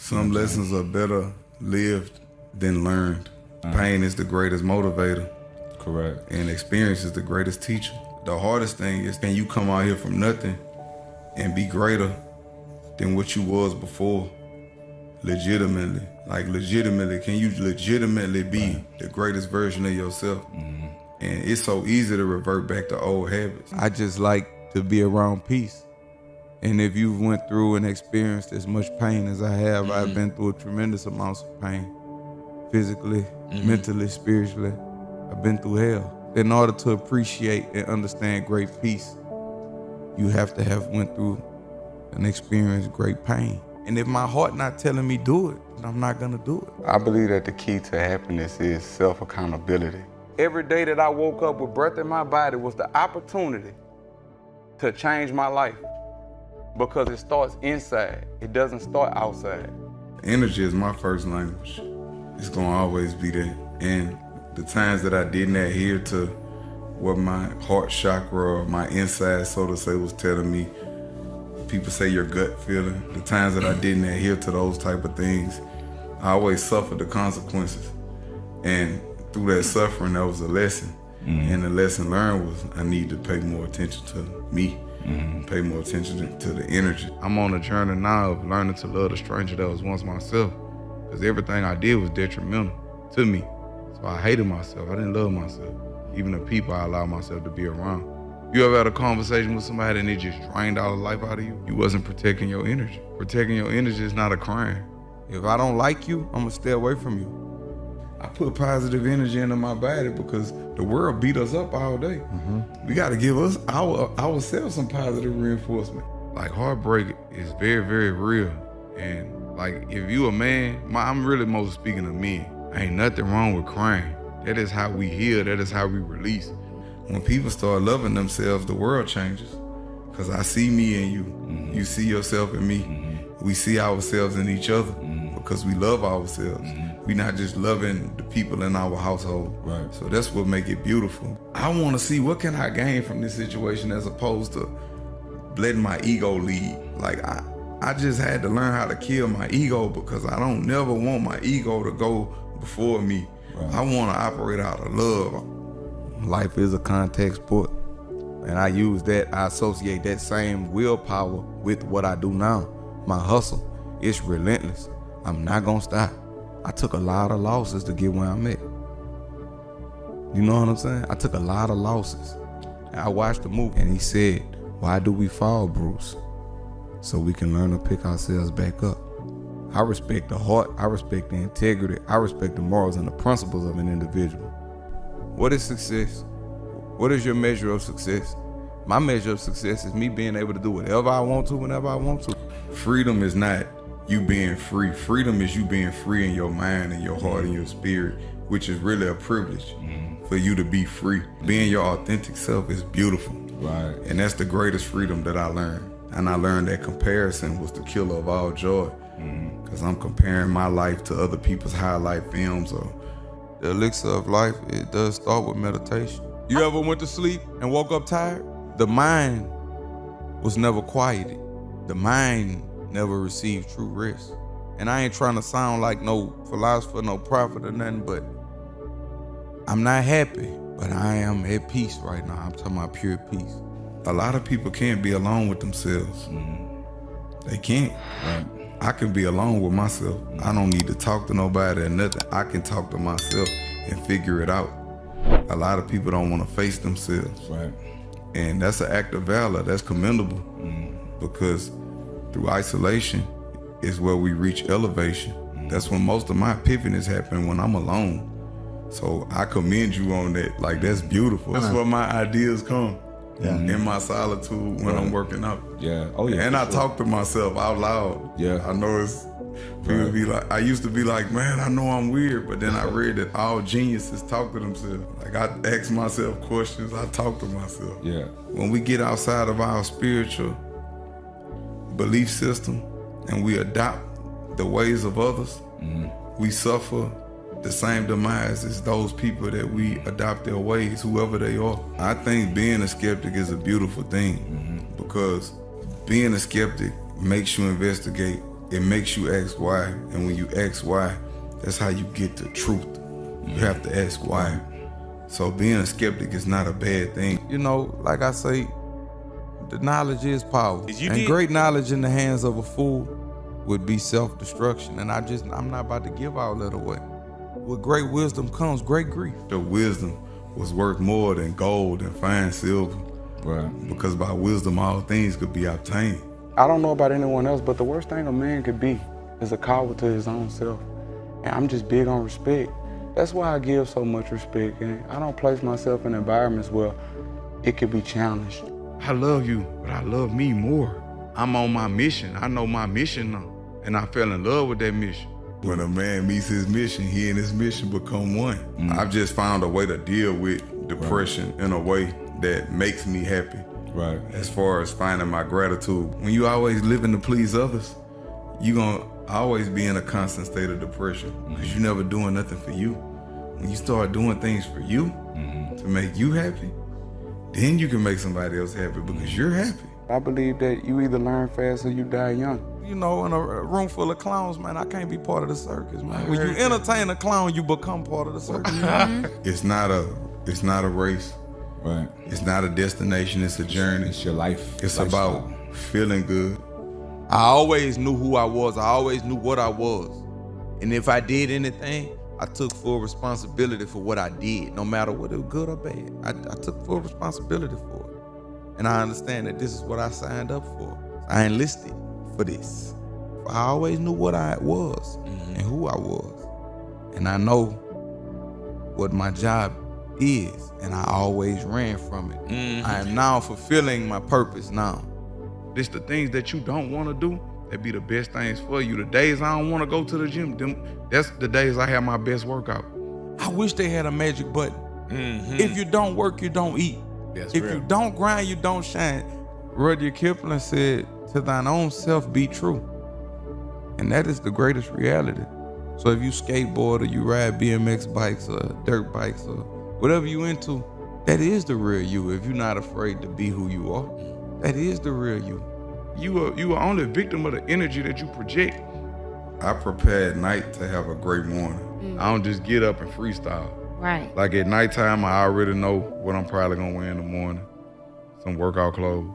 Some lessons are better lived than learned. Pain is the greatest motivator. Correct. And experience is the greatest teacher. The hardest thing is, can you come out here from nothing and be greater than what you was before? Legitimately. Like legitimately, can you legitimately be the greatest version of yourself? And it's so easy to revert back to old habits. I just like to be around peace. And if you went through and experienced as much pain as I have, I've been through a tremendous amounts of pain. Physically, mentally, spiritually. I've been through hell. In order to appreciate and understand great peace, you have to have went through and experienced great pain. And if my heart not telling me do it, then I'm not gonna do it. I believe that the key to happiness is self-accountability. Every day that I woke up with breath in my body was the opportunity to change my life, because it starts inside. It doesn't start outside. Energy is my first language. It's gonna always be there. And the times that I didn't adhere to what my heart chakra or my inside, so to say, was telling me, people say your gut feeling, the times that I didn't adhere to those type of things, I always suffered the consequences. And through that suffering, that was a lesson. And the lesson learned was I need to pay more attention to me, pay more attention to the energy. I'm on a journey now of learning to love the stranger that was once myself, because everything I did was detrimental to me. So I hated myself. I didn't love myself. Even the people I allowed myself to be around. You ever had a conversation with somebody and it just drained all the life out of you? You wasn't protecting your energy. Protecting your energy is not a crime. If I don't like you, I'm gonna stay away from you. I put positive energy into my body because the world beat us up all day. We gotta give us ourselves some positive reinforcement. Like heartbreak is very, very real. And like if you a man, I'm really most speaking of men. Ain't nothing wrong with crying. That is how we heal, that is how we release. When people start loving themselves, the world changes. Because I see me in you. You see yourself in me. We see ourselves in each other because we love ourselves. We not just loving the people in our household. Right. So that's what make it beautiful. I want to see what can I gain from this situation as opposed to letting my ego lead. Like I just had to learn how to kill my ego because I don't never want my ego to go before me. Right. I want to operate out of love. Life is a contact sport. And I use that, I associate that same willpower with what I do now. My hustle, it's relentless. I'm not gonna stop. I took a lot of losses to get where I'm at. You know what I'm saying? I took a lot of losses. And I watched the movie and he said, why do we fall, Bruce? So we can learn to pick ourselves back up. I respect the heart, I respect the integrity, I respect the morals and the principles of an individual. What is success? What is your measure of success? My measure of success is me being able to do whatever I want to, whenever I want to. Freedom is not you being free. Freedom is you being free in your mind and your heart and your spirit, which is really a privilege for you to be free. Being your authentic self is beautiful. Right. And that's the greatest freedom that I learned. And I learned that comparison was the killer of all joy. Because I'm comparing my life to other people's highlight films. Or the elixir of life, it does start with meditation. You ever went to sleep and woke up tired? The mind was never quieted. The mind never received true rest. And I ain't trying to sound like no philosopher, no prophet or nothing, but I'm not happy, but I am at peace right now. I'm talking about pure peace. A lot of people can't be alone with themselves. They can't. Right. I can be alone with myself. I don't need to talk to nobody or nothing. I can talk to myself and figure it out. A lot of people don't want to face themselves. Right. And that's an act of valor. That's commendable. Because through isolation is where we reach elevation. That's when most of my epiphanies happen, when I'm alone. So I commend you on that. Like, that's beautiful. That's where my ideas come. In my solitude when I'm working out. Yeah. Oh yeah. And I talk to myself out loud. Yeah. I know it's people be like, I used to be like, man, I know I'm weird, but then I read that all geniuses talk to themselves. Like, I ask myself questions, I talk to myself. Yeah. When we get outside of our spiritual belief system and we adopt the ways of others, we suffer the same demise as those people that we adopt their ways, whoever they are. I think being a skeptic is a beautiful thing because being a skeptic makes you investigate it makes you ask why. And when you ask why, that's how you get the truth. You have to ask why. So being a skeptic is not a bad thing. You know, like I say, the knowledge is power. And great knowledge in the hands of a fool would be self-destruction. And I'm not about to give all that away. With great wisdom comes great grief. The wisdom was worth more than gold and fine silver. Right. Because by wisdom, all things could be obtained. I don't know about anyone else, but the worst thing a man could be is a coward to his own self. And I'm just big on respect. That's why I give so much respect. And I don't place myself in environments where it could be challenged. I love you, but I love me more. I'm on my mission. I know my mission now. And I fell in love with that mission. When a man meets his mission, he and his mission become one. I've just found a way to deal with depression in a way that makes me happy. Right. As far as finding my gratitude. When you always living to please others, you gonna always be in a constant state of depression because you never doing nothing for you. When you start doing things for you to make you happy, then you can make somebody else happy because you're happy. I believe that you either learn fast or you die young. You know, in a room full of clowns, man, I can't be part of the circus, man. When you entertain a clown, you become part of the circus. It's not a race. Right. It's not a destination, it's a journey. It's your life. It's lifestyle. about feeling good. I always knew who I was. I always knew what I was. And if I did anything, I took full responsibility for what I did, no matter whether it was good or bad. I took full responsibility for it. And I understand that this is what I signed up for. I enlisted for this. I always knew what I was and who I was. And I know what my job is, and I always ran from it. I am now fulfilling my purpose now. It's the things that you don't want to do that be the best things for you. The days I don't want to go to the gym, that's the days I have my best workout. I wish they had a magic button. If you don't work, you don't eat. That's if real. you don't grind, you don't shine. Rudyard Kipling said, "To thine own self be true." And that is the greatest reality. So if you skateboard or you ride BMX bikes or dirt bikes or whatever you into, that is the real you. If you're not afraid to be who you are, that is the real you. You are only a victim of the energy that you project. I prepare at night to have a great morning. I don't just get up and freestyle. Right. Like at nighttime, I already know what I'm probably gonna wear in the morning. Some workout clothes.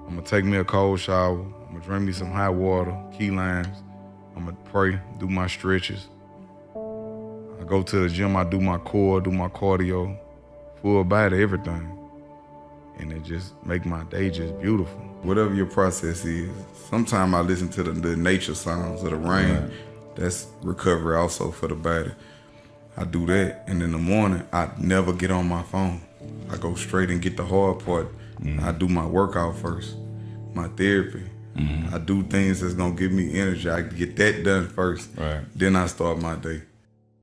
I'm gonna take me a cold shower. I'm gonna drink me some hot water, key limes. I'm gonna pray, do my stretches. I go to the gym, I do my core, do my cardio, full body, everything. And it just make my day just beautiful. Whatever your process is, sometimes I listen to the nature sounds of the rain. Right. That's recovery also for the body. I do that, and in the morning, I never get on my phone. I go straight and get the hard part. I do my workout first, my therapy. I do things that's gonna give me energy. I get that done first. Right. Then I start my day.